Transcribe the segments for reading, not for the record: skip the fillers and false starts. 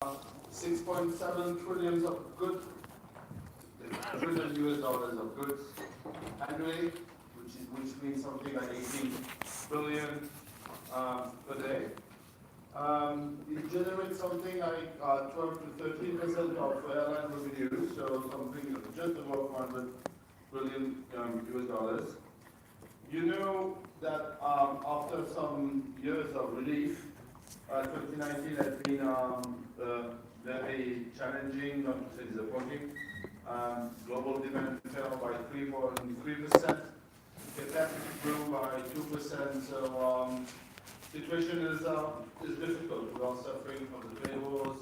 6.7 trillion of goods, trillion US dollars of goods annually, which means something like 18 billion per day. It generates something like 12 to 13% of airline revenue, so something just above 100 billion US dollars. You know that after some years of relief, 2019 has been very challenging, not to say disappointing. Global demand fell by 3.3%. Capacity grew by 2%. So situation is difficult. We are suffering from the trade wars,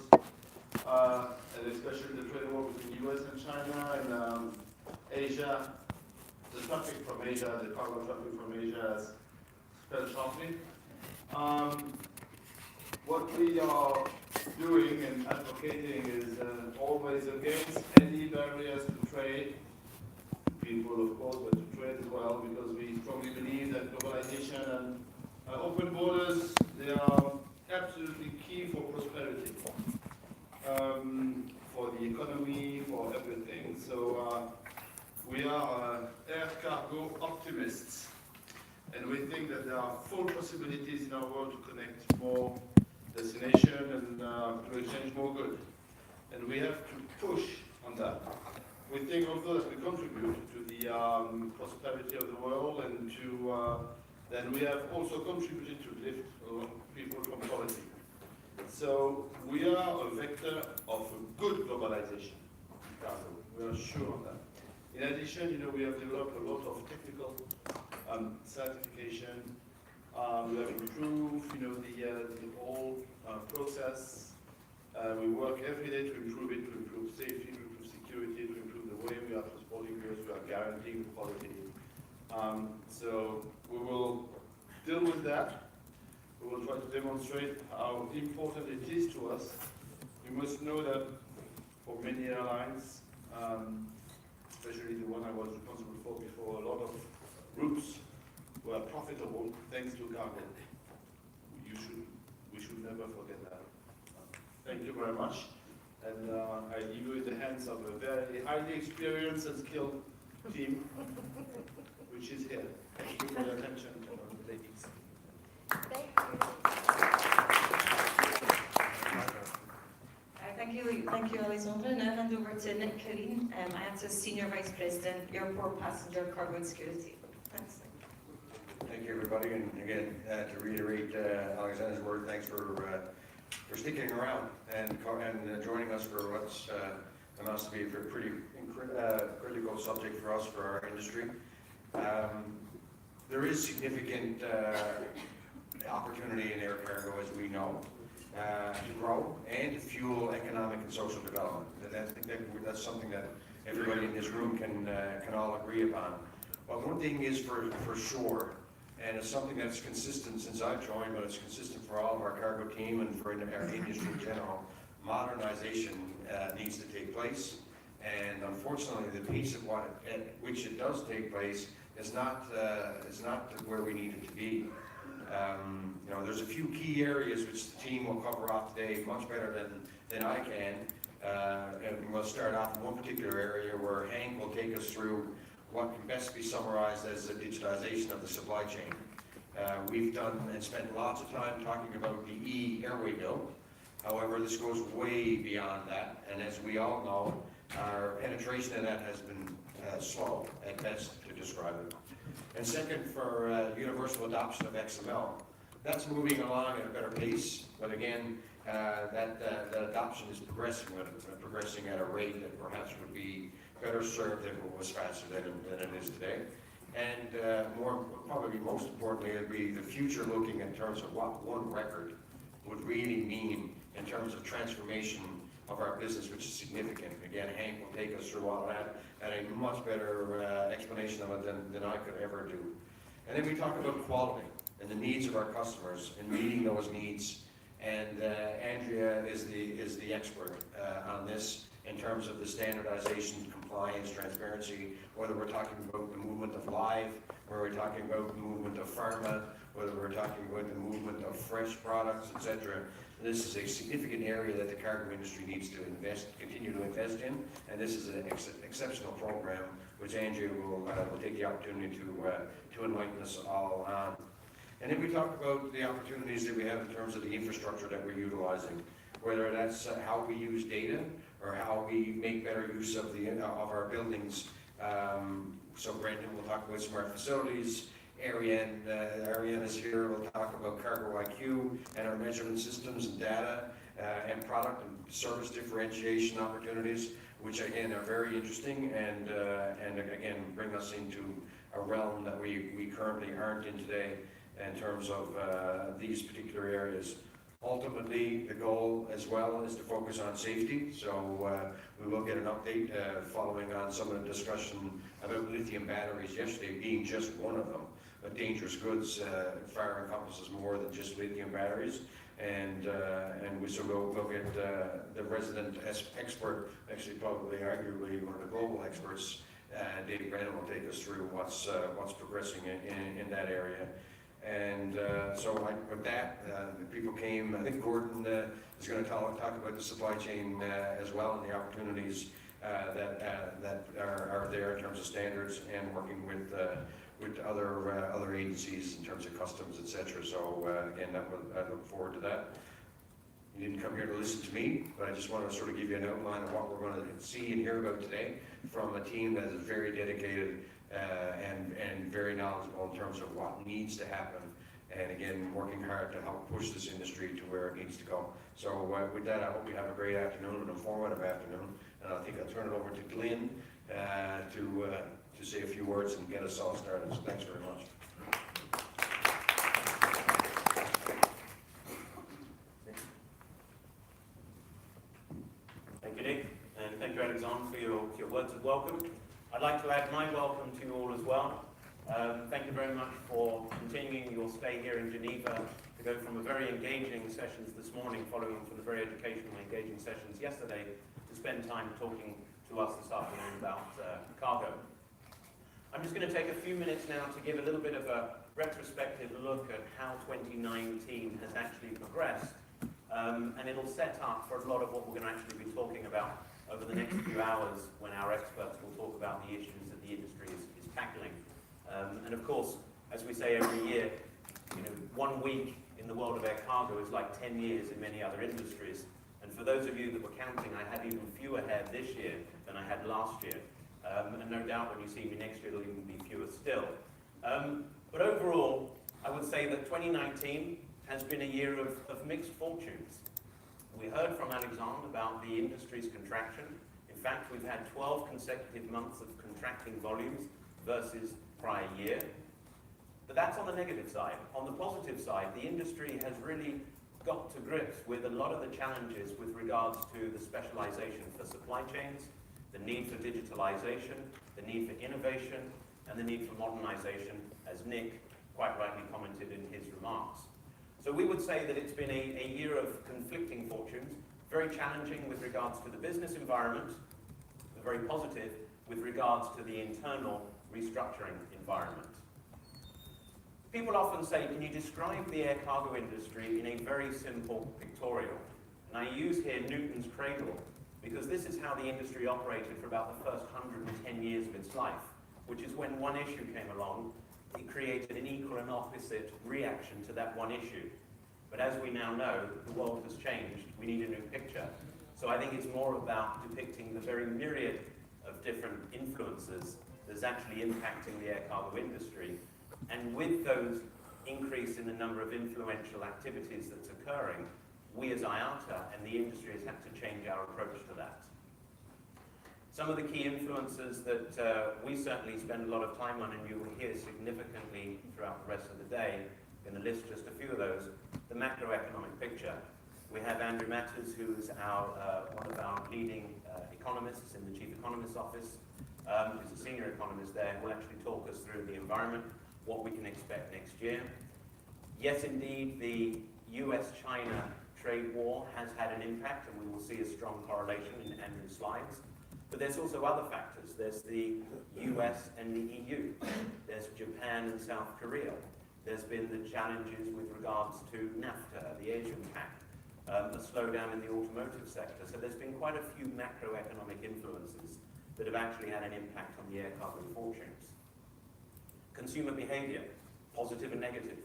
and especially the trade war between the US and China and Asia. The traffic from Asia, the cargo traffic from Asia has fell sharply. What we are doing and advocating is always against any barriers to trade, people of course, but to trade as well, because we strongly believe that globalization and open borders, they are absolutely key for prosperity, for the economy, for everything. So we are air cargo optimists, and we think that there are full possibilities in our world to connect more destination and to exchange more goods. And we have to push on that. We think also that we contribute to the prosperity of the world, and then we have also contributed to lift people from poverty. So we are a vector of a good globalization. We are sure of that. In addition, we have developed a lot of technical certification. We have improved, the whole process. We work every day to improve it, to improve safety, to improve security, to improve the way we are transporting goods. We are guaranteeing the quality. So we will deal with that. We will try to demonstrate how important it is to us. You must know that for many airlines, especially the one I was responsible for before, a lot of routes were profitable thanks to cargo. We should never forget that. Thank you very much. And I leave you in the hands of a very highly experienced and skilled team, which is here. Thank you for your attention, ladies. Thank you, Alexandre. Now hand over to Nick Karine, IATA Senior Vice President, Airport Passenger Cargo and Security. Thanks. Thank you, everybody, and again, to reiterate Alexandre's word, thanks for sticking around and joining us for what's amounts to be a pretty critical subject for us, for our industry. There is significant opportunity in air cargo, as we know, to grow and to fuel economic and social development. And I think that's something that everybody in this room can all agree upon. But one thing is for sure, and it's something that's consistent since I've joined, but it's consistent for all of our cargo team and for our industry in general, modernization needs to take place. And unfortunately, the pace at which it does take place is not where we need it to be. There's a few key areas which the team will cover off today much better than I can. And we'll start off in one particular area where Hank will take us through what can best be summarized as the digitization of the supply chain. We've done and spent lots of time talking about the e-airway bill. However, this goes way beyond that, and as we all know, our penetration of that has been slow at best, to describe it. And second, for universal adoption of XML. That's moving along at a better pace, but again, that adoption is progressing at a rate that perhaps would be better served if it was faster than it is today. And probably most importantly, it would be the future looking in terms of what one record would really mean in terms of transformation of our business, which is significant. Again, Hank will take us through all that and a much better explanation of it than I could ever do. And then we talk about quality and the needs of our customers and meeting those needs And Andrea is the expert on this in terms of the standardization, compliance, transparency, whether we're talking about the movement of live, whether we're talking about the movement of pharma, whether we're talking about the movement of fresh products, etc. This is a significant area that the cargo industry needs to continue to invest in, and this is an exceptional program which Andrea will take the opportunity to enlighten us all on. And then we talk about the opportunities that we have in terms of the infrastructure that we're utilizing, whether that's how we use data or how we make better use of our buildings. So Brendan will talk about smart facilities. Ariane is here. We'll talk about Cargo IQ and our measurement systems and data and product and service differentiation opportunities, which again are very interesting and again bring us into a realm that we currently aren't in today in terms of these particular areas. Ultimately, the goal as well is to focus on safety, so we will get an update following on some of the discussion about lithium batteries yesterday being just one of them. But dangerous goods fire encompasses more than just lithium batteries, and we'll get the resident expert, actually probably arguably one of the global experts, Dave Brennan, will take us through what's progressing in that area. And with that, the people came. I think Gordon is going to talk about the supply chain as well, and the opportunities that are there in terms of standards and working with other agencies in terms of customs, etc. So again, I look forward to that. You didn't come here to listen to me, but I just want to sort of give you an outline of what we're going to see and hear about today from a team that is very dedicated and very knowledgeable in terms of what needs to happen, and again, working hard to help push this industry to where it needs to go. So with that, I hope you have a great afternoon, an informative afternoon, and I think I'll turn it over to Glenn to say a few words and get us all started. So thanks very much. Thank you, Nick, and thank you, Alexandre, for your words of welcome. I'd like to add my welcome to you all as well. Thank you very much for continuing your stay here in Geneva to go from a very engaging sessions this morning, following from the very educational and engaging sessions yesterday, to spend time talking to us this afternoon about cargo. I'm just going to take a few minutes now to give a little bit of a retrospective look at how 2019 has actually progressed, and it'll set up for a lot of what we're going to actually be talking about over the next few hours when our experts will talk about the issues that the industry is tackling. And of course, as we say every year, 1 week in the world of air cargo is like 10 years in many other industries. And for those of you that were counting, I had even fewer head this year than I had last year. And no doubt when you see me next year, it'll even be fewer still. But overall, I would say that 2019 has been a year of mixed fortunes. We heard from Alexandre about the industry's contraction. In fact, we've had 12 consecutive months of contracting volumes versus prior year. But that's on the negative side. On the positive side, the industry has really got to grips with a lot of the challenges with regards to the specialization for supply chains, the need for digitalization, the need for innovation, and the need for modernization, as Nick quite rightly commented in his remarks. So we would say that it's been a year of conflicting fortunes, very challenging with regards to the business environment, but very positive with regards to the internal restructuring environment. People often say, can you describe the air cargo industry in a very simple pictorial? And I use here Newton's cradle, because this is how the industry operated for about the first 110 years of its life, which is when one issue came along, it created an equal and opposite reaction to that one issue. But as we now know, the world has changed. We need a new picture. So I think it's more about depicting the very myriad of different influences that's actually impacting the air cargo industry. And with those increase in the number of influential activities that's occurring, we as Iata and the industry has had to change our approach to that. Some of the key influences that we certainly spend a lot of time on, and you will hear significantly throughout the rest of the day, going to list just a few of those, the macroeconomic picture. We have Andrew Matters, who's one of our leading economists in the Chief Economist's Office, who's a senior economist there, who will actually talk us through the environment, what we can expect next year. Yes, indeed, the US-China trade war has had an impact, and we will see a strong correlation in Andrew's slides. But there's also other factors. There's the US and the EU. There's Japan and South Korea. There's been the challenges with regards to NAFTA, the Asian Pact, a slowdown in the automotive sector. So there's been quite a few macroeconomic influences that have actually had an impact on the air cargo fortunes. Consumer behavior, positive and negative.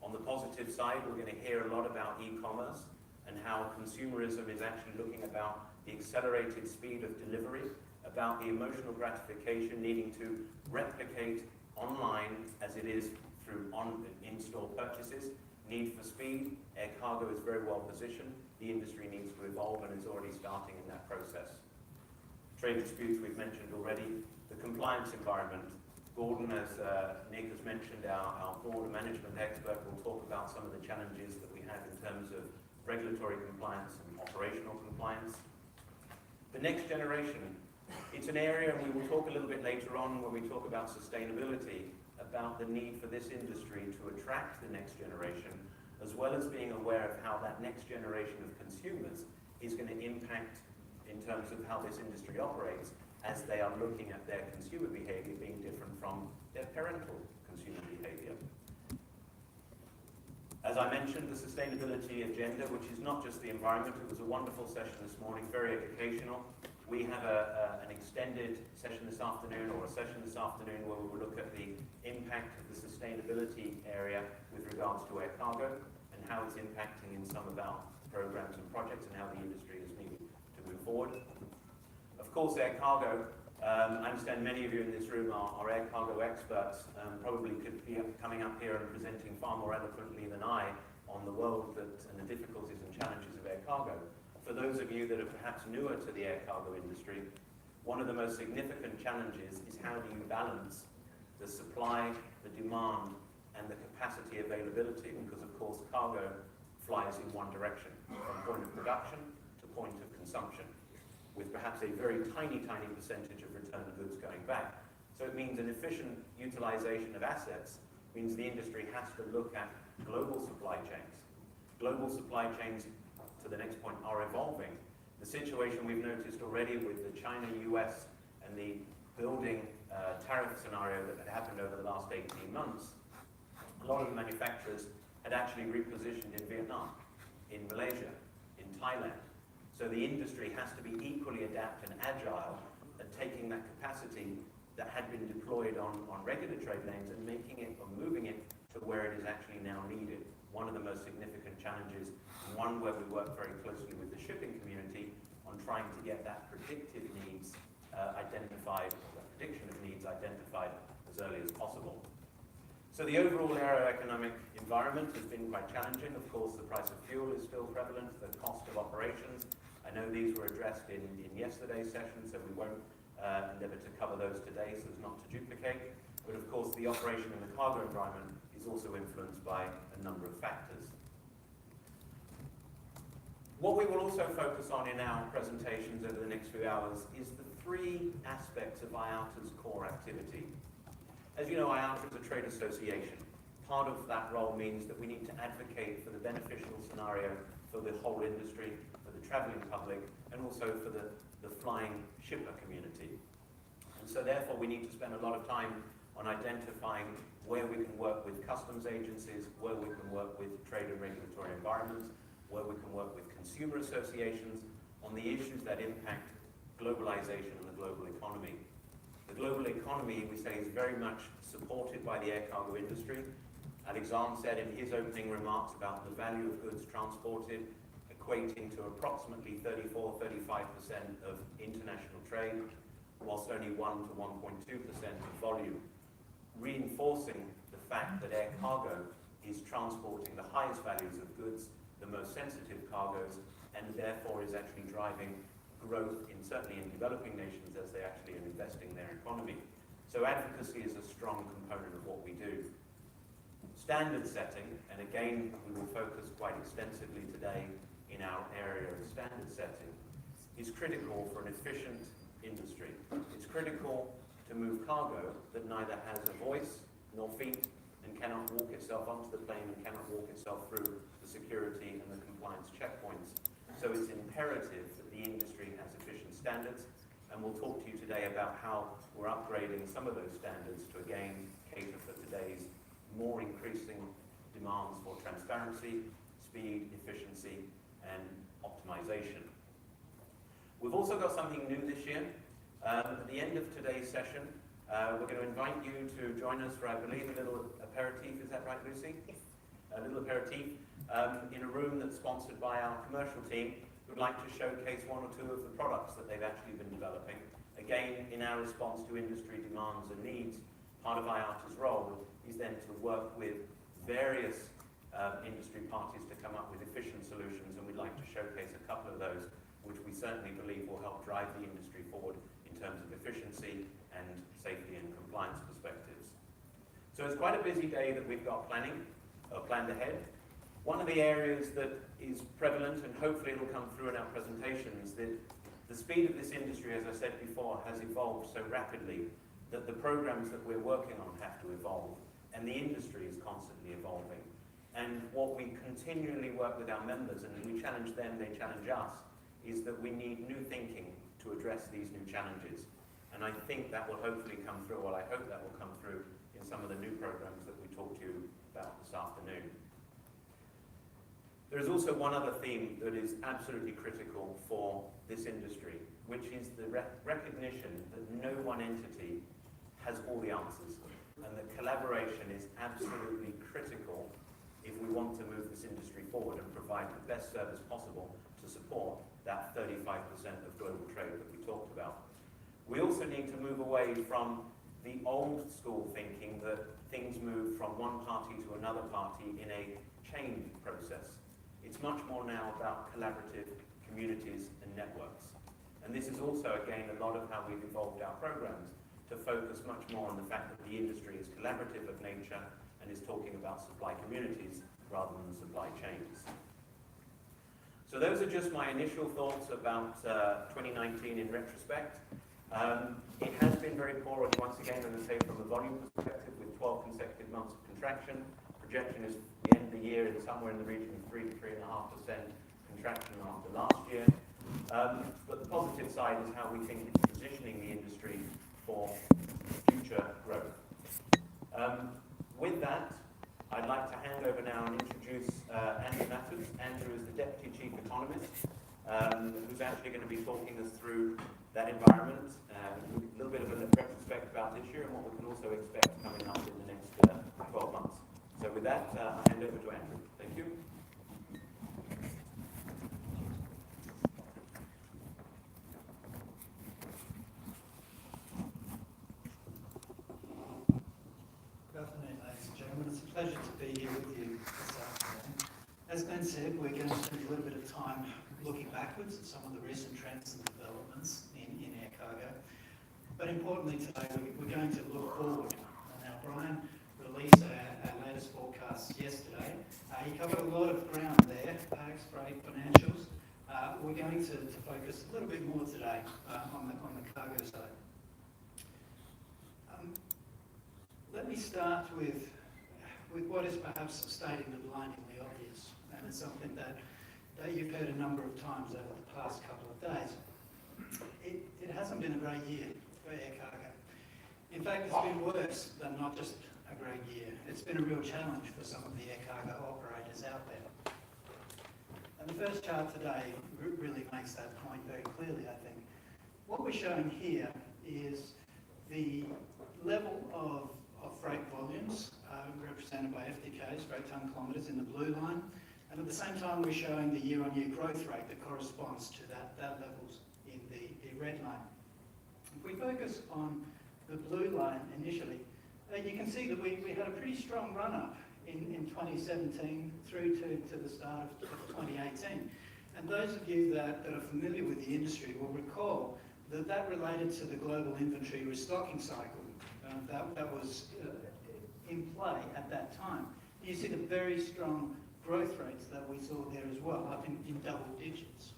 On the positive side, we're going to hear a lot about e-commerce and how consumerism is actually looking about the accelerated speed of delivery, about the emotional gratification needing to replicate online as it is through in-store purchases. Need for speed, air cargo is very well positioned. The industry needs to evolve and is already starting in that process. Trade disputes we've mentioned already. The compliance environment. Gordon, as Nick has mentioned, our board management expert, will talk about some of the challenges that we have in terms of regulatory compliance and operational compliance. The next generation, it's an area, and we will talk a little bit later on when we talk about sustainability, about the need for this industry to attract the next generation, as well as being aware of how that next generation of consumers is going to impact in terms of how this industry operates, as they are looking at their consumer behavior being different from their parental consumer behavior. As I mentioned, the sustainability agenda, which is not just the environment. It was a wonderful session this morning, very educational. We have an extended session this afternoon, or a session this afternoon, where we will look at the impact of the sustainability area with regards to air cargo and how it's impacting in some of our programs and projects and how the industry is needing to move forward. Of course, air cargo, I understand many of you in this room are air cargo experts, probably could be coming up here and presenting far more eloquently than I on the world and the difficulties and challenges of air cargo. For those of you that are perhaps newer to the air cargo industry, one of the most significant challenges is how do you balance the supply, the demand, and the capacity availability, because of course cargo flies in one direction, from point of production to point of consumption, with perhaps a very tiny percentage of returned goods going back. So it means an efficient utilization of assets means the industry has to look at global supply chains. Global supply chains, to the next point, are evolving. The situation we've noticed already with the China-US and the building tariff scenario that had happened over the last 18 months, a lot of the manufacturers had actually repositioned in Vietnam, in Malaysia, in Thailand. So the industry has to be equally adept and agile at taking that capacity that had been deployed on regular trade lanes and making it or moving it to where it is actually now needed. One of the most significant challenges, and one where we work very closely with the shipping community on trying to get that predictive needs identified, or the prediction of needs identified as early as possible. So the overall aeroeconomic environment has been quite challenging. Of course, the price of fuel is still prevalent, the cost of operations. I know these were addressed in yesterday's session, so we won't endeavour to cover those today so as not to duplicate. But of course, the operation in the cargo environment is also influenced by a number of factors. What we will also focus on in our presentations over the next few hours is the three aspects of IATA's core activity. As you know, IATA is a trade association. Part of that role means that we need to advocate for the beneficial scenario for the whole industry, for the travelling public, and also for the flying shipper community. And so therefore we need to spend a lot of time on identifying where we can work with customs agencies, where we can work with trade and regulatory environments, where we can work with consumer associations on the issues that impact globalization and the global economy. The global economy, we say, is very much supported by the air cargo industry. Alexandre said in his opening remarks about the value of goods transported equating to approximately 34-35% of international trade, whilst only 1 to 1.2% of volume, reinforcing the fact that air cargo is transporting the highest values of goods, the most sensitive cargoes, and therefore is actually driving growth certainly in developing nations as they actually are investing their economy. So advocacy is a strong component of what we do. Standard setting, and again we will focus quite extensively today in our area of standard setting, is critical for an efficient industry. It's critical to move cargo that neither has a voice, nor feet, and cannot walk itself onto the plane and cannot walk itself through the security and the compliance checkpoints. So it's imperative that the industry has efficient standards, and we'll talk to you today about how we're upgrading some of those standards to again cater for today's more increasing demands for transparency, speed, efficiency, and optimization. We've also got something new this year. At the end of today's session, we're going to invite you to join us for, I believe, a little aperitif. Is that right, Lucy? Yes. A little aperitif in a room that's sponsored by our commercial team, who'd like to showcase one or two of the products that they've actually been developing. Again, in our response to industry demands and needs, part of Iata's role is then to work with various industry parties to come up with efficient solutions, and we'd like to showcase a couple of those, which we certainly believe will help drive the industry forward in terms of efficiency and safety and compliance perspectives. So it's quite a busy day that we've got planned ahead. One of the areas that is prevalent, and hopefully it'll come through in our presentations, that the speed of this industry, as I said before, has evolved so rapidly that the programs that we're working on have to evolve, and the industry is constantly evolving. And what we continually work with our members, and we challenge them, they challenge us, is that we need new thinking to address these new challenges. And I think that will hopefully come through, well, I hope that will come through in some of the new programs that we talked to you about this afternoon. There is also one other theme that is absolutely critical for this industry, which is the recognition that no one entity has all the answers, and that collaboration is absolutely critical if we want to move this industry forward and provide the best service possible to support that 35% of global trade that we talked about. We also need to move away from the old school thinking that things move from one party to another party in a chain process. It's much more now about collaborative communities and networks. And this is also, again, a lot of how we've evolved our programs to focus much more on the fact that the industry is collaborative of nature and is talking about supply communities rather than supply chains. So those are just my initial thoughts about 2019 in retrospect. It has been very poor, once again, as I say, from a volume perspective, with 12 consecutive months of contraction. Projection is the end of the year in somewhere in the region of 3 to 3.5% contraction after last year. But the positive side is how we think it's positioning the industry for future growth. With that, I'd like to hand over now and introduce Andrew Matthews. Andrew is the Deputy Chief Economist, who's actually going to be talking us through that environment, a little bit of a retrospect about this year and what we can also expect coming up in the next 12 months. So with that, I'll hand over to Andrew. Thank you. Good afternoon, ladies and gentlemen. It's a pleasure to be here with you this afternoon. As Glenn said, we're going to spend a little bit of time looking backwards at some of the recent trends and developments in air cargo. But importantly today, we're going to look forward. Now, Brian released our latest forecasts yesterday. He covered a lot of ground there, pax, freight, financials. We're going to focus a little bit more today on the cargo side. Let me start with what is perhaps stating the blindingly obvious, and it's something that you've heard a number of times over the past couple of days. It hasn't been a great year for air cargo. In fact, it's been worse than not just a great year. It's been a real challenge for some of the air cargo operators out there. And the first chart today really makes that point very clearly, I think. What we're showing here is the level of freight volumes represented by FTKs, freight ton kilometres, in the blue line. And at the same time, we're showing the year-on-year growth rate that corresponds to that levels in the red line. If we focus on the blue line initially, you can see that we had a pretty strong run-up in 2017 through to the start of 2018. And those of you that are familiar with the industry will recall that related to the global inventory restocking cycle that was in play at that time. You see the very strong growth rates that we saw there as well, up in double digits.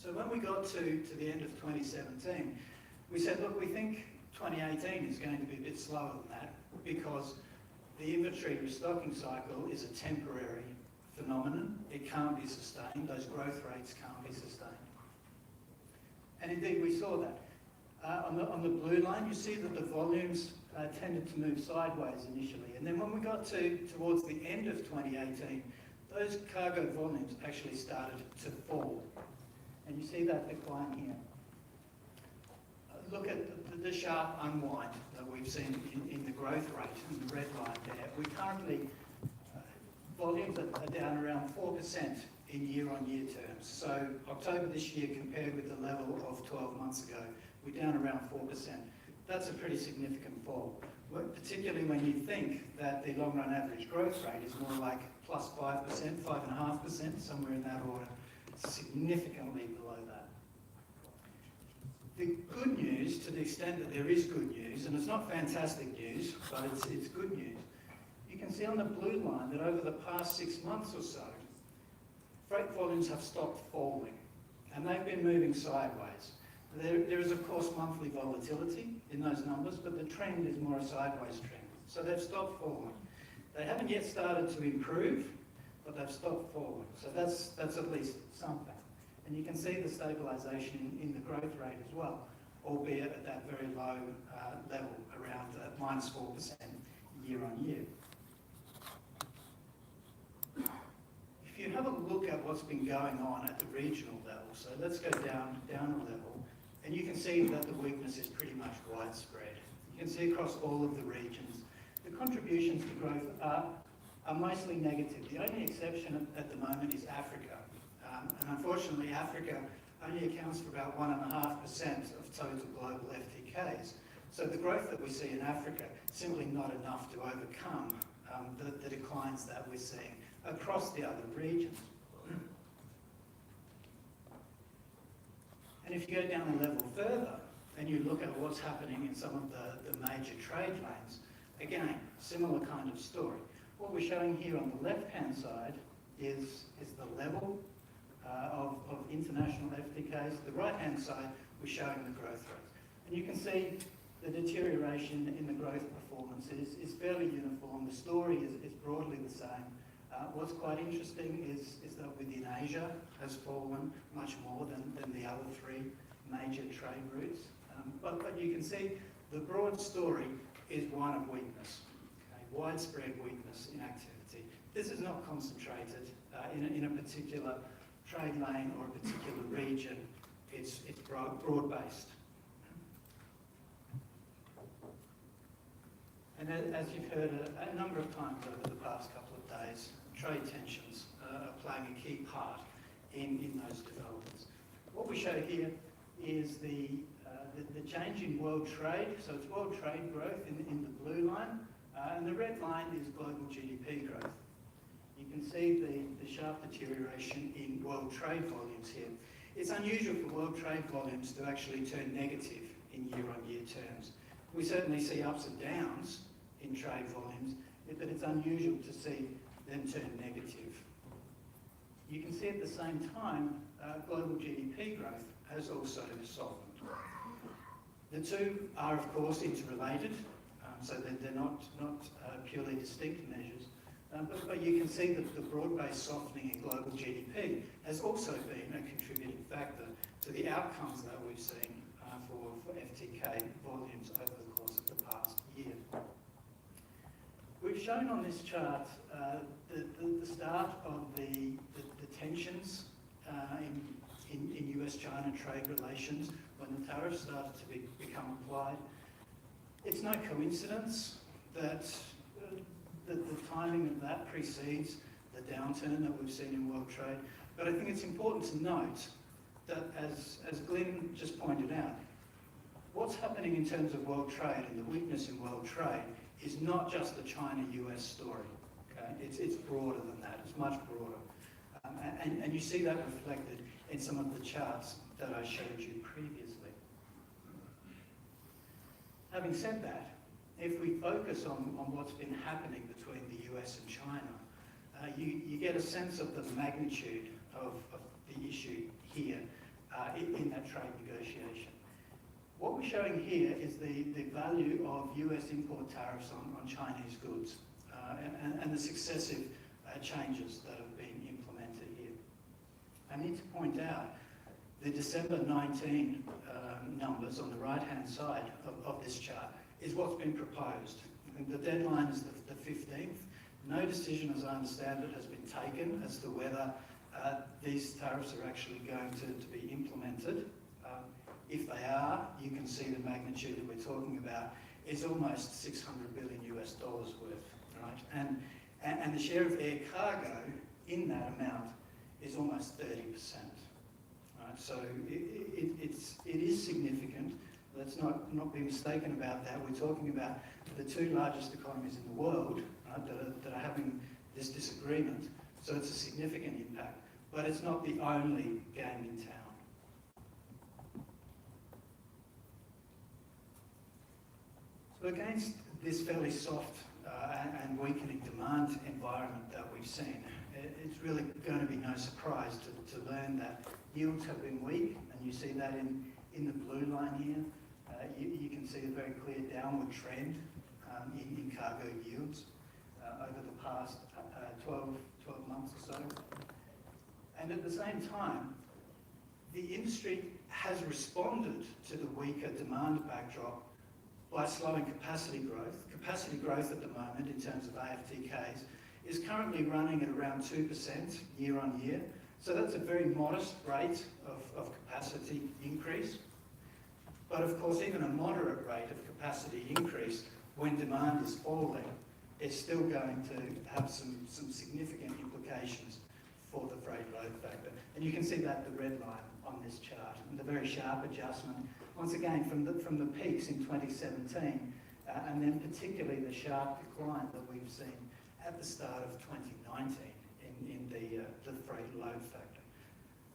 So when we got to the end of 2017, we said, look, we think 2018 is going to be a bit slower than that because the inventory restocking cycle is a temporary phenomenon. It can't be sustained. Those growth rates can't be sustained. And indeed, we saw that. On the blue line, you see that the volumes tended to move sideways initially. And then when we got towards the end of 2018, those cargo volumes actually started to fall. And you see that decline here. Look at the sharp unwind that we've seen in the growth rate, in the red line there. We currently, volumes are down around 4% in year-on-year terms. So October this year compared with the level of 12 months ago, we're down around 4%. That's a pretty significant fall, particularly when you think that the long-run average growth rate is more like plus 5%, 5.5%, somewhere in that order, significantly below that. The good news, to the extent that there is good news, and it's not fantastic news, but it's good news, you can see on the blue line that over the past 6 months or so, freight volumes have stopped falling, and they've been moving sideways. There is, of course, monthly volatility in those numbers, but the trend is more a sideways trend. So they've stopped falling. They haven't yet started to improve, but they've stopped falling. So that's at least something. And you can see the stabilisation in the growth rate as well, albeit at that very low level, around minus 4% year on year. If you have a look at what's been going on at the regional level, so let's go down a level, and you can see that the weakness is pretty much widespread. You can see across all of the regions, the contributions to growth are mostly negative. The only exception at the moment is Africa. And unfortunately, Africa only accounts for about 1.5% of total global FTKs. So the growth that we see in Africa is simply not enough to overcome the declines that we're seeing across the other regions. And if you go down a level further and you look at what's happening in some of the major trade lanes, again, similar kind of story. What we're showing here on the left-hand side is the level of international FTKs. The right-hand side, we're showing the growth rates. And you can see the deterioration in the growth performance is fairly uniform. The story is broadly the same. What's quite interesting is that within Asia has fallen much more than the other three major trade routes. But you can see the broad story is one of weakness, okay? Widespread weakness in activity. This is not concentrated in a particular trade lane or a particular region. It's broad-based. And as you've heard a number of times over the past couple of days, trade tensions are playing a key part in those developments. What we show here is the change in world trade. So it's world trade growth in the blue line, and the red line is global GDP growth. You can see the sharp deterioration in world trade volumes here. It's unusual for world trade volumes to actually turn negative in year-on-year terms. We certainly see ups and downs in trade volumes, but it's unusual to see them turn negative. You can see at the same time, global GDP growth has also softened. The two are, of course, interrelated, so that they're not purely distinct measures. But you can see that the broad-based softening in global GDP has also been a contributing factor to the outcomes that we've seen for FTK volumes over the course of the past year. We've shown on this chart the start of the tensions in US-China trade relations when the tariffs started to become applied. It's no coincidence that the timing of that precedes the downturn that we've seen in world trade. But I think it's important to note that, as Glenn just pointed out, what's happening in terms of world trade and the weakness in world trade is not just the China-US story. Okay? It's broader than that. It's much broader. And you see that reflected in some of the charts that I showed you previously. Having said that, if we focus on what's been happening between the US and China, you get a sense of the magnitude of the issue here in that trade negotiation. What we're showing here is the value of US import tariffs on Chinese goods and the successive changes that have been implemented here. I need to point out the December 19 numbers on the right-hand side of this chart is what's been proposed. And the deadline is the 15th. No decision, as I understand it, has been taken as to whether these tariffs are actually going to be implemented. If they are, you can see the magnitude that we're talking about is almost $600 billion worth, right? And the share of air cargo in that amount is almost 30%. Right? So it is significant. Let's not be mistaken about that. We're talking about the two largest economies in the world, right, that are having this disagreement. So it's a significant impact, but it's not the only game in town. So against this fairly soft and weakening demand environment that we've seen, it's really going to be no surprise to learn that yields have been weak, and you see that in the blue line here. You can see a very clear downward trend in cargo yields over the past 12 months or so. And at the same time, the industry has responded to the weaker demand backdrop by slowing capacity growth. Capacity growth at the moment in terms of AFTKs is currently running at around 2% year on year. So that's a very modest rate of capacity increase. But of course, even a moderate rate of capacity increase when demand is falling is still going to have some significant implications for the freight load factor. And you can see that the red line on this chart, and the very sharp adjustment, once again, from the peaks in 2017, and then particularly the sharp decline that we've seen at the start of 2019 in the freight load factor.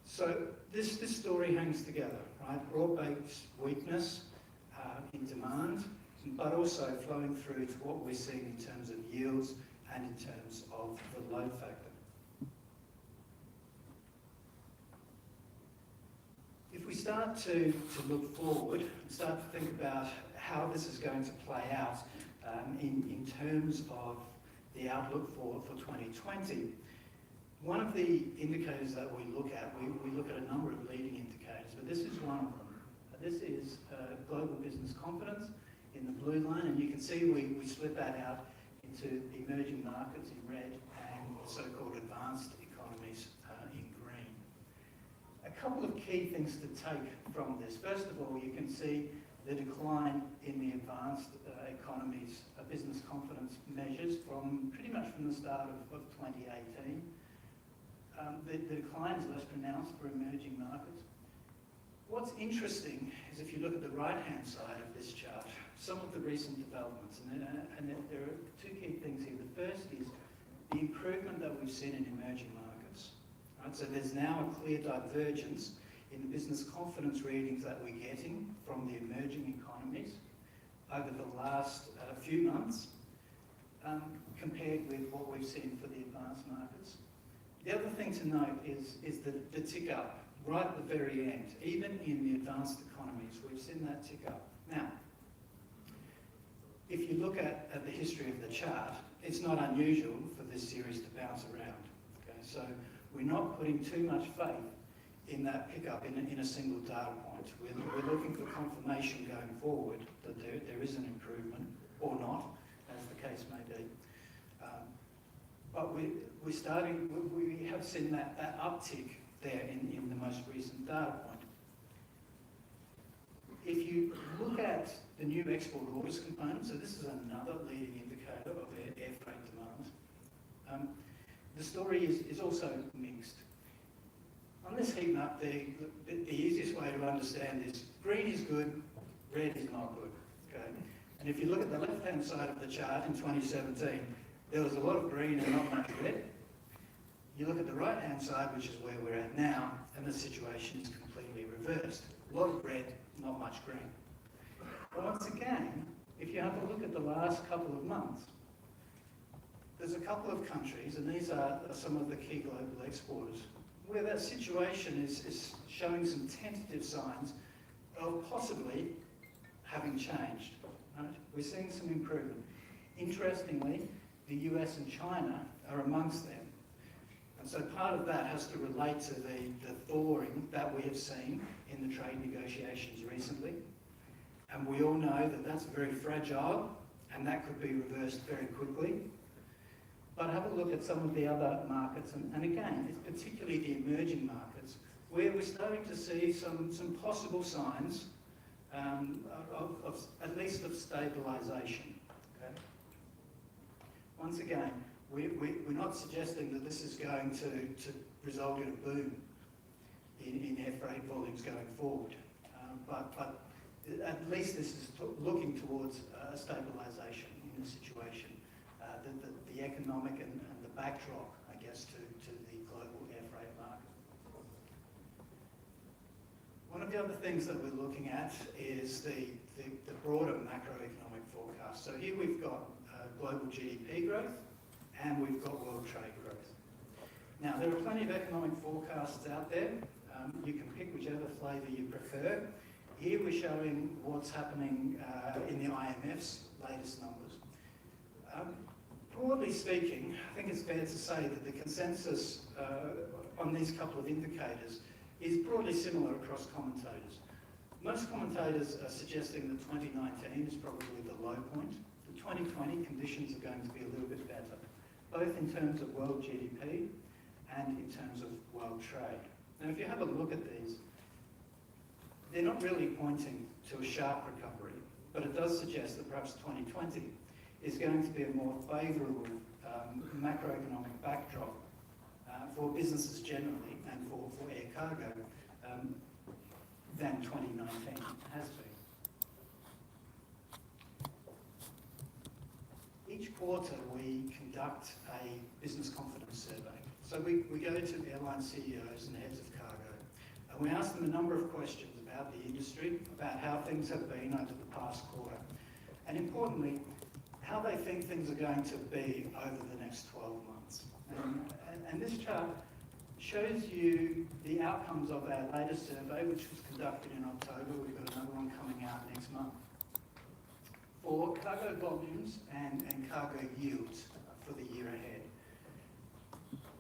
So this story hangs together, right? Broad-based weakness in demand, but also flowing through to what we're seeing in terms of yields and in terms of the load factor. If we start to look forward and start to think about how this is going to play out in terms of the outlook for 2020, one of the indicators that we look at, we look at a number of leading indicators, but this is one of them. This is global business confidence in the blue line, and you can see we split that out into emerging markets in red and so-called advanced economies in green. A couple of key things to take from this. First of all, you can see the decline in the advanced economies business confidence measures from pretty much from the start of 2018. The decline is less pronounced for emerging markets. What's interesting is if you look at the right-hand side of this chart, some of the recent developments, and there are two key things here. The first is the improvement that we've seen in emerging markets. Right? So there's now a clear divergence in the business confidence readings that we're getting from the emerging economies over the last few months compared with what we've seen for the advanced markets. The other thing to note is the tick up right at the very end. Even in the advanced economies, we've seen that tick up. Now, if you look at the history of the chart, it's not unusual for this series to bounce around. Okay? So we're not putting too much faith in that pickup in a single data point. We're looking for confirmation going forward that there is an improvement, or not, as the case may be. But we have seen that uptick there in the most recent data point. If you look at the new export orders component, so this is another leading indicator of air freight demand, the story is also mixed. On this heat map, the easiest way to understand is green is good, red is not good. Okay? And if you look at the left-hand side of the chart in 2017, there was a lot of green and not much red. You look at the right-hand side, which is where we're at now, and the situation is completely reversed. A lot of red, not much green. But once again, if you have a look at the last couple of months, there's a couple of countries, and these are some of the key global exporters, where that situation is showing some tentative signs of possibly having changed. Right? We're seeing some improvement. Interestingly, the US and China are amongst them. And so part of that has to relate to the thawing that we have seen in the trade negotiations recently. And we all know that that's very fragile and that could be reversed very quickly. But have a look at some of the other markets, and again, it's particularly the emerging markets, where we're starting to see some possible signs of at least of stabilisation. Okay? Once again, we're not suggesting that this is going to result in a boom in air freight volumes going forward, but at least this is looking towards stabilisation in the situation. The economic and the backdrop, I guess, to the global air freight market. One of the other things that we're looking at is the broader macroeconomic forecast. So here we've got global GDP growth and we've got world trade growth. Now, there are plenty of economic forecasts out there. You can pick whichever flavour you prefer. Here we're showing what's happening in the IMF's latest numbers. Broadly speaking, I think it's fair to say that the consensus on these couple of indicators is broadly similar across commentators. Most commentators are suggesting that 2019 is probably the low point. The 2020 conditions are going to be a little bit better, both in terms of world GDP and in terms of world trade. Now, if you have a look at these, they're not really pointing to a sharp recovery, but it does suggest that perhaps 2020 is going to be a more favourable macroeconomic backdrop for businesses generally and for air cargo than 2019 has been. Each quarter we conduct a business confidence survey. So we go to airline CEOs and heads of cargo and we ask them a number of questions about the industry, about how things have been over the past quarter, and importantly, how they think things are going to be over the next 12 months. And this chart shows you the outcomes of our latest survey, which was conducted in October. We've got another one coming out next month. For cargo volumes and cargo yields for the year ahead.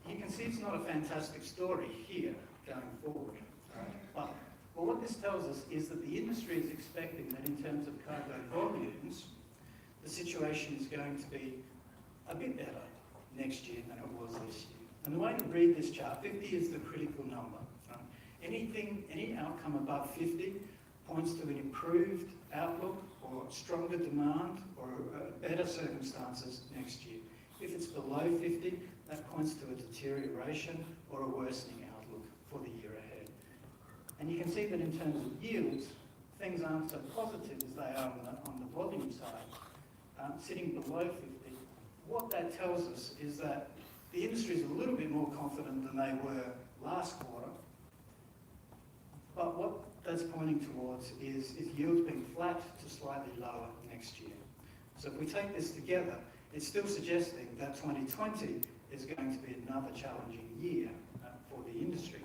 You can see it's not a fantastic story here going forward. But what this tells us is that the industry is expecting that in terms of cargo volumes, the situation is going to be a bit better next year than it was this year. And the way to read this chart, 50 is the critical number. Any outcome above 50 points to an improved outlook or stronger demand or better circumstances next year. If it's below 50, that points to a deterioration or a worsening outlook for the year ahead. And you can see that in terms of yields, things aren't so positive as they are on the volume side. Sitting below 50, what that tells us is that the industry is a little bit more confident than they were last quarter, but what that's pointing towards is yields being flat to slightly lower next year. So if we take this together, it's still suggesting that 2020 is going to be another challenging year for the industry.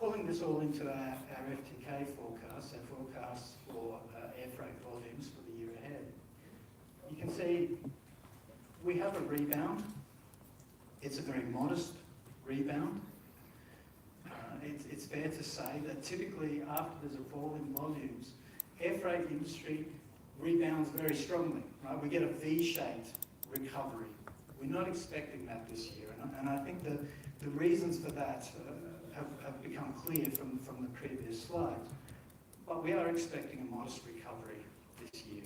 Pulling this all into our FTK forecasts, our forecasts for air freight volumes for the year ahead, you can see we have a rebound. It's a very modest rebound. It's fair to say that typically after there's a fall in volumes, air freight industry rebounds very strongly. Right? We get a V-shaped recovery. We're not expecting that this year, and I think the reasons for that have become clear from the previous slides. But we are expecting a modest recovery this year.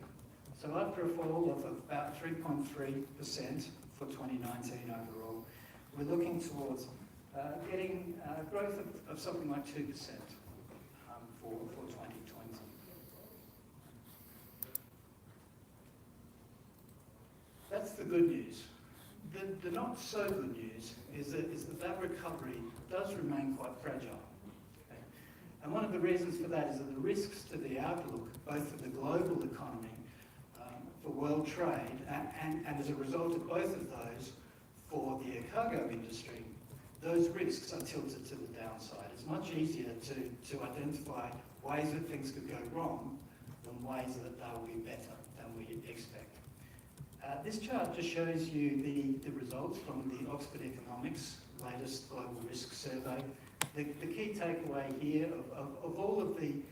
So after a fall of about 3.3% for 2019 overall, we're looking towards getting growth of something like 2% for 2020. That's the good news. The not so good news is that recovery does remain quite fragile. Okay? And one of the reasons for that is that the risks to the outlook, both for the global economy, for world trade, and as a result of both of those, for the air cargo industry, those risks are tilted to the downside. It's much easier to identify ways that things could go wrong than ways that they'll be better than we expect. This chart just shows you the results from the Oxford Economics latest global risk survey. The key takeaway here of all of the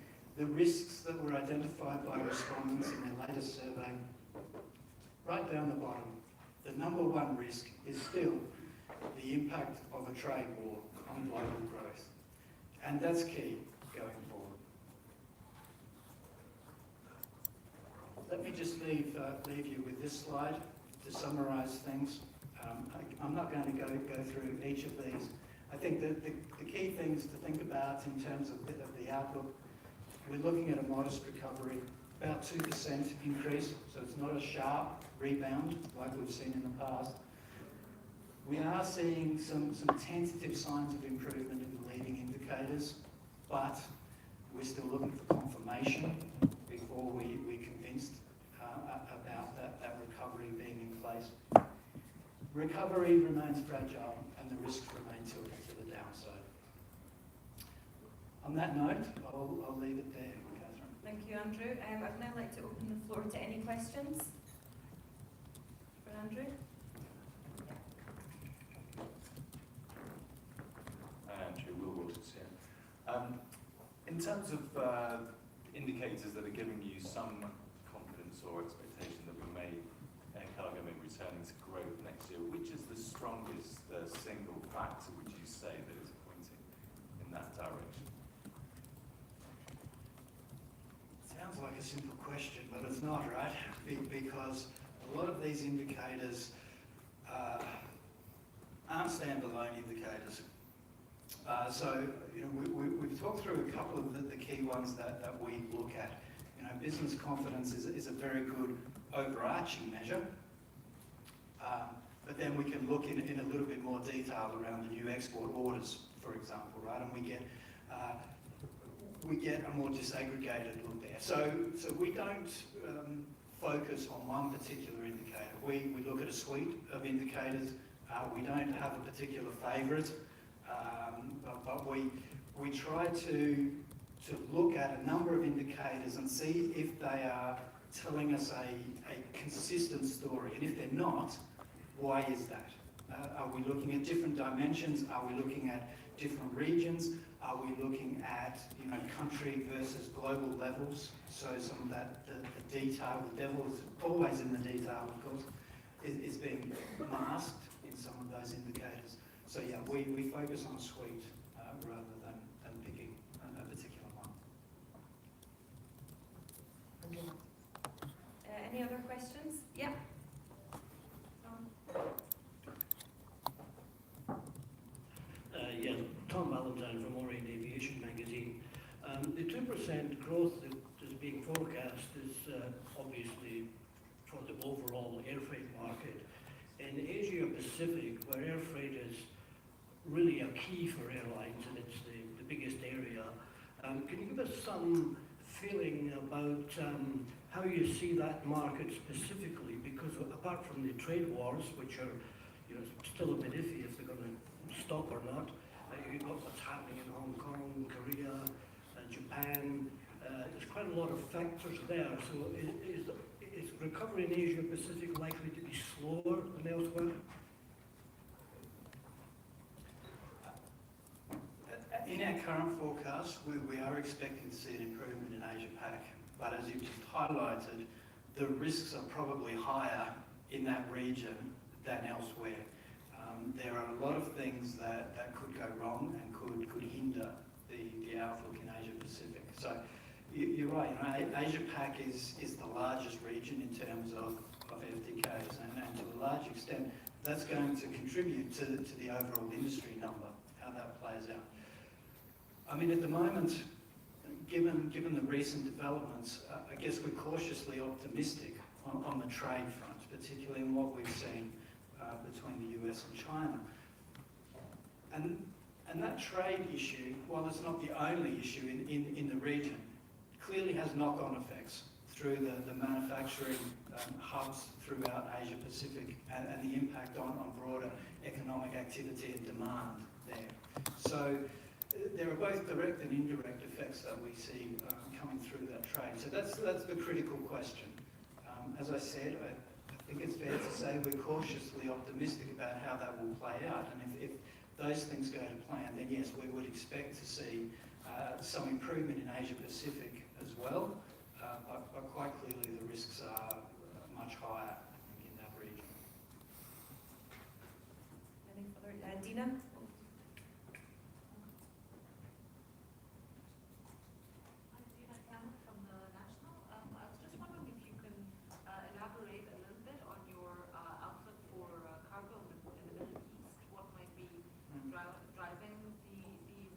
risks that were identified by respondents in their latest survey, right down the bottom, the number one risk is still the impact of a trade war on global growth. And that's key going forward. Let me just leave you with this slide to summarise things. I'm not going to go through each of these. I think that the key things to think about in terms of the outlook, we're looking at a modest recovery, about 2% increase, so it's not a sharp rebound like we've seen in the past. We are seeing some tentative signs of improvement in the leading indicators, but we're still looking for confirmation before we're convinced about that recovery being in place. Recovery remains fragile and the risks remain tilted to the downside. On that note, I'll leave it there, Catherine. Thank you, Andrew. I'd now like to open the floor to any questions for Andrew. Andrew, Will Wilkes here. In terms of indicators that are giving you some confidence or expectation that we may, air cargo may be returning to growth next year, which is the strongest single factor, would you say, that is pointing in that direction? Sounds like a simple question, but it's not, right? Because a lot of these indicators aren't standalone indicators. So, you know, we've talked through a couple of the key ones that we look at. You know, business confidence is a very good overarching measure, but then we can look in a little bit more detail around the new export orders, for example, right? And we get a more disaggregated look there. So we don't focus on one particular indicator. We look at a suite of indicators. We don't have a particular favourite. But we try to look at a number of indicators and see if they are telling us a consistent story. And if they're not, why is that? Are we looking at different dimensions? Are we looking at different regions? Are we looking at, you know, country versus global levels? So some of that, the detail, the devil is always in the detail, of course, is being masked in some of those indicators. So yeah, we focus on a suite rather than picking a particular one. Okay. Any other questions? Yeah. Yes, Tom Valentine from Orient Aviation magazine. The 2% growth that is being forecast is obviously for the overall air freight market. In Asia Pacific, where air freight is really a key for airlines and it's the biggest area, can you give us some feeling about how you see that market specifically? Because apart from the trade wars, which are, you know, still a bit iffy if they're going to stop or not, you've got what's happening in Hong Kong, Korea, Japan. There's quite a lot of factors there. So is recovery in Asia Pacific likely to be slower than elsewhere? In our current forecast, we are expecting to see an improvement in Asia Pac, but as you've just highlighted, the risks are probably higher in that region than elsewhere. There are a lot of things that could go wrong and could hinder the outlook in Asia Pacific. So you're right, you know, Asia Pac is the largest region in terms of FTKs, and to a large extent that's going to contribute to the overall industry number, how that plays out. I mean, at the moment, given the recent developments, I guess we're cautiously optimistic on the trade front, particularly in what we've seen between the US and China. And that trade issue, while it's not the only issue in the region, clearly has knock-on effects through the manufacturing hubs throughout Asia Pacific and the impact on broader economic activity and demand there. So there are both direct and indirect effects that we see coming through that trade. So that's the critical question. As I said, I think it's fair to say we're cautiously optimistic about how that will play out. And if those things go to plan, then yes, we would expect to see some improvement in Asia Pacific as well. But quite clearly the risks are much higher, I think, in that region. Any further? Dina? From the National. I was just wondering if you can elaborate a little bit on your outlook for cargo in the Middle East. What might be driving the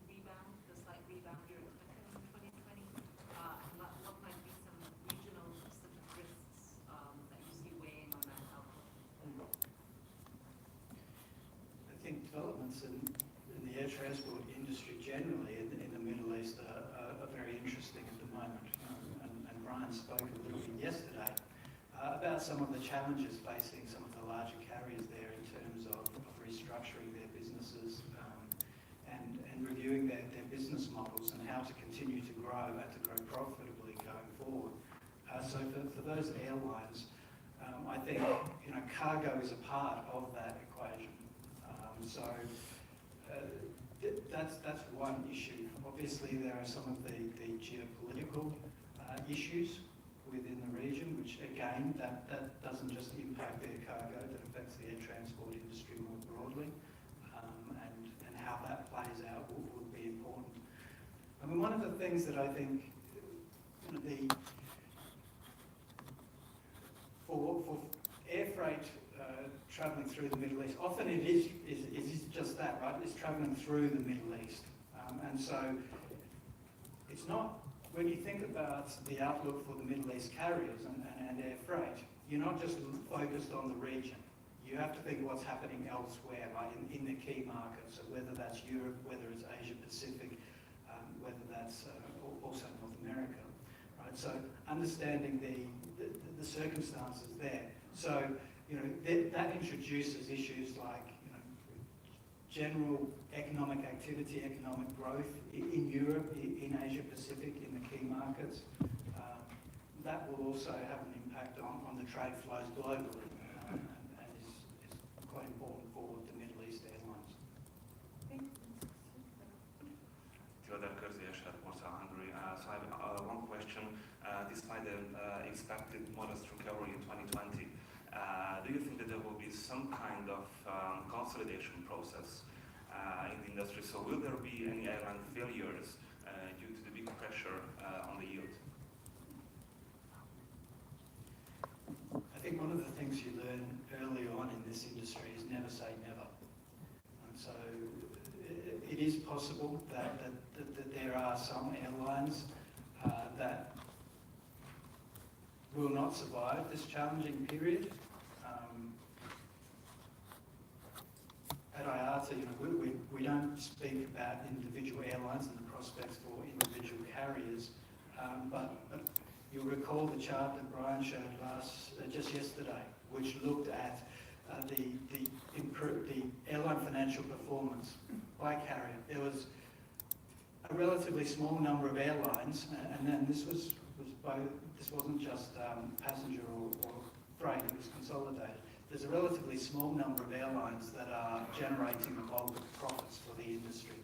rebound, the slight rebound you're expecting in 2020? And what might be some regional specific risks that you see weighing on that outlook? I think developments in the air transport industry generally in the Middle East are very interesting at the moment. And Brian spoke a little bit yesterday about some of the challenges facing some of the larger carriers there in terms of restructuring their businesses and reviewing their business models and how to continue to grow and to grow profitably going forward. So for those airlines, I think cargo is a part of that equation. That's one issue. Obviously, there are some of the geopolitical issues within the region, which again, that doesn't just impact air cargo, that affects the air transport industry more broadly, and how that plays out will be important. I mean, one of the things that I think for air freight travelling through the Middle East, often it is just that, right? It's travelling through the Middle East. And so it's not, when you think about the outlook for the Middle East carriers and air freight, you're not just focused on the region. You have to think what's happening elsewhere, like in the key markets, so whether that's Europe, whether it's Asia Pacific, whether that's also North America, right? So understanding the circumstances there. So, that introduces issues like, general economic activity, economic growth in Europe, in Asia Pacific, in the key markets. That will also have an impact on the trade flows globally, and is quite important for the Middle East airlines. Theodor Körzés, Warsaw, Hungary. So I have one question. Despite the expected modest recovery in 2020, do you think that there will be some kind of consolidation process in the industry? So will there be any airline failures due to the big pressure on the yield? I think one of the things you learn early on in this industry is never say never. And so it is possible that there are some airlines that will not survive this challenging period. At Iata, we don't speak about individual airlines and the prospects for individual carriers, but you'll recall the chart that Brian showed just yesterday, which looked at the airline financial performance by carrier. There was a relatively small number of airlines, and then this wasn't just passenger or freight, it was consolidated. There's a relatively small number of airlines that are generating the bulk of profits for the industry.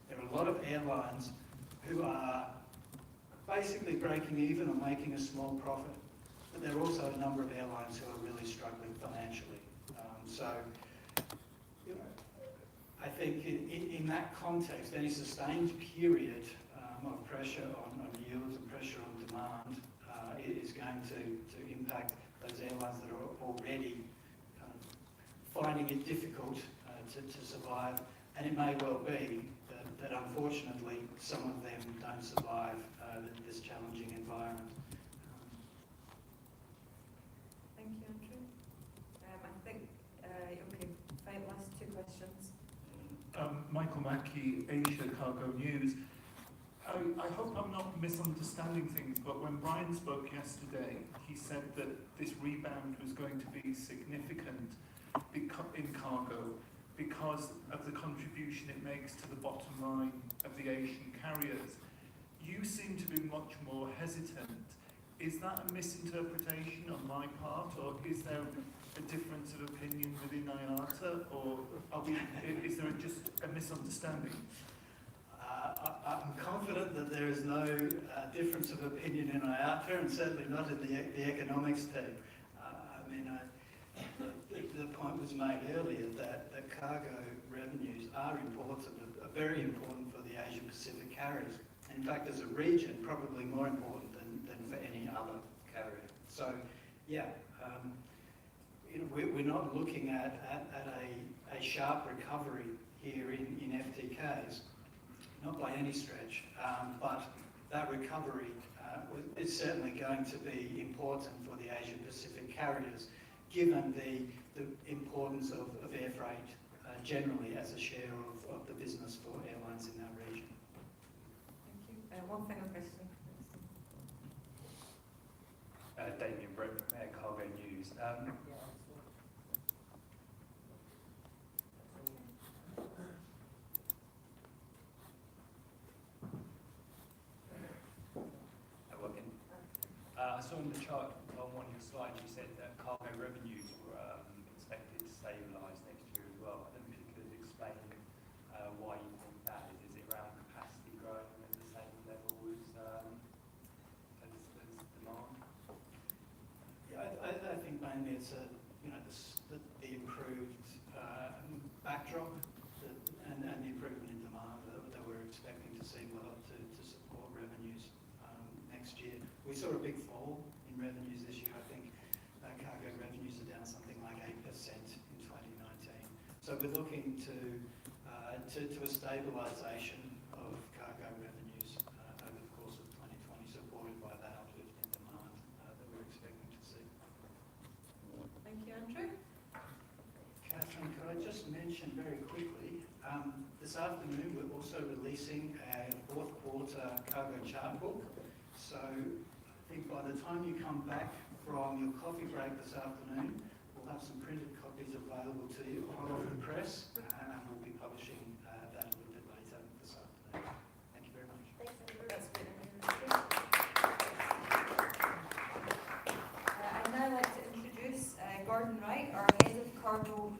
There are a lot of airlines who are basically breaking even or making a small profit, but there are also a number of airlines who are really struggling financially. I think in that context, any sustained period of pressure on yields and pressure on demand is going to impact those airlines that are already finding it difficult to survive, and it may well be that unfortunately some of them don't survive this challenging environment. Thank you, Andrew. I think, okay, last two questions. Michael Mackey, Asia Cargo News. I hope I'm not misunderstanding things, but when Brian spoke yesterday, he said that this rebound was going to be significant in cargo because of the contribution it makes to the bottom line of the Asian carriers. You seem to be much more hesitant. Is that a misinterpretation on my part, or is there a difference of opinion within IATA, or is there just a misunderstanding? I'm confident that there is no difference of opinion in IATA, and certainly not in the economics team. The point was made earlier that cargo revenues are important, are very important for the Asia Pacific carriers. In fact, as a region, probably more important than for any other carrier. So, yeah, we're not looking at a sharp recovery here in FTKs, not by any stretch, but that recovery is certainly going to be important for the Asia Pacific carriers, given the importance of air freight generally as a share of the business for airlines in that region. Thank you. One final question. Damien Brett from Air Cargo News. I saw in the chart on one of your slides you said that cargo revenues were expected to stabilise next year as well. I don't know if you could explain why you think that is. Is it around capacity growing at the same level as demand? Yeah, I think mainly it's the improved backdrop and the improvement in demand that we're expecting to see to support revenues next year. We saw a big fall in revenues this year. I think cargo revenues are down something like 8% in 2019. So we're looking to a stabilisation of cargo revenues over the course of 2020, supported by that uplift in demand that we're expecting to see. Thank you, Andrew. Catherine, could I just mention very quickly, this afternoon we're also releasing a fourth quarter cargo chart book. So I think by the time you come back from your coffee break this afternoon, we'll have some printed copies available to you hot off the press, and we'll be publishing that a little bit later this afternoon. Thank you very much. Thanks, Andrew. That's good. I'd now like to introduce Gordon Wright, our Head of Cargo